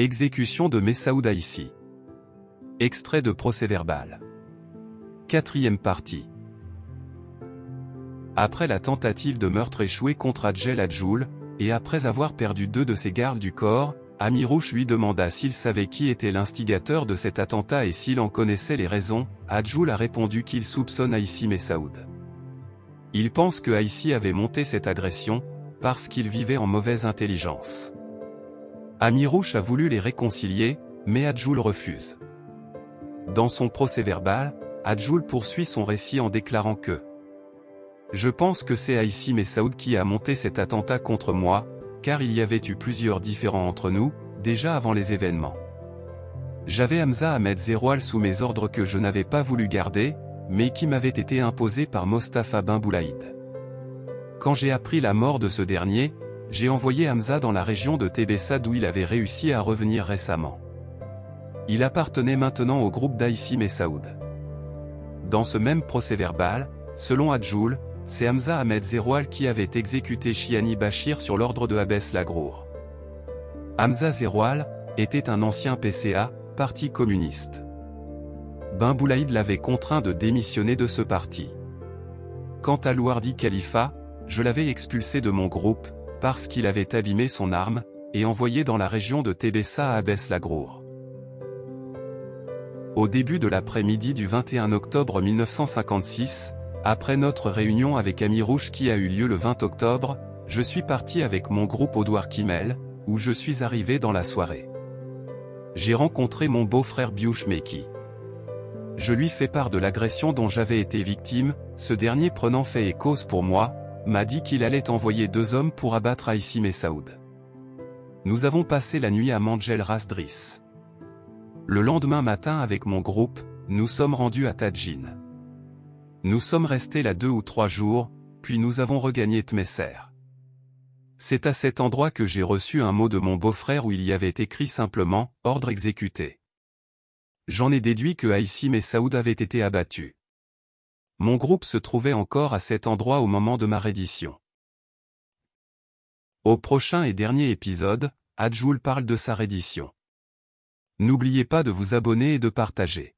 Exécution de Messaoud Aïssi. Extrait de procès-verbal. 4e partie. Après la tentative de meurtre échouée contre Adjel Adjoul, et après avoir perdu 2 de ses gardes du corps, Amirouche lui demanda s'il savait qui était l'instigateur de cet attentat et s'il en connaissait les raisons. Adjoul a répondu qu'il soupçonne Aïssi Messaoud. Il pense que Aïssi avait monté cette agression, parce qu'il vivait en mauvaise intelligence. Amirouche a voulu les réconcilier, mais Adjoul refuse. Dans son procès-verbal, Adjoul poursuit son récit en déclarant que « Je pense que c'est Aïssi Messaoud qui a monté cet attentat contre moi, car il y avait eu plusieurs différends entre nous, déjà avant les événements. J'avais Hamza Ahmed Zeroual sous mes ordres que je n'avais pas voulu garder, mais qui m'avaient été imposés par Mostafa Ben Boulaïd. Quand j'ai appris la mort de ce dernier, j'ai envoyé Hamza dans la région de Tébessa d'où il avait réussi à revenir récemment. Il appartenait maintenant au groupe d'Aïssi Messaoud. » Dans ce même procès-verbal, selon Adjoul, c'est Hamza Ahmed Zeroual qui avait exécuté Chiani Bachir sur l'ordre de Abbès Lagrour. Hamza Zeroual était un ancien PCA, parti communiste. Ben Boulaïd l'avait contraint de démissionner de ce parti. Quant à Louardi Khalifa, je l'avais expulsé de mon groupe, parce qu'il avait abîmé son arme, et envoyé dans la région de Tébessa à Abbès Lagrour. Au début de l'après-midi du 21 octobre 1956, après notre réunion avec Amirouche qui a eu lieu le 20 octobre, je suis parti avec mon groupe au Douar Kimel, où je suis arrivé dans la soirée. J'ai rencontré mon beau-frère Biouch Meki. Je lui fais part de l'agression dont j'avais été victime, ce dernier prenant fait et cause pour moi, m'a dit qu'il allait envoyer 2 hommes pour abattre Aïssi Messaoud. Nous avons passé la nuit à Manjel Ras Driss. Le lendemain matin avec mon groupe, nous sommes rendus à Tadjine. Nous sommes restés là 2 ou 3 jours, puis nous avons regagné Tmesser. C'est à cet endroit que j'ai reçu un mot de mon beau-frère où il y avait écrit simplement « Ordre exécuté ». J'en ai déduit que Aïssi Messaoud avait été abattu. Mon groupe se trouvait encore à cet endroit au moment de ma reddition. Au prochain et dernier épisode, Adjoul parle de sa reddition. N'oubliez pas de vous abonner et de partager.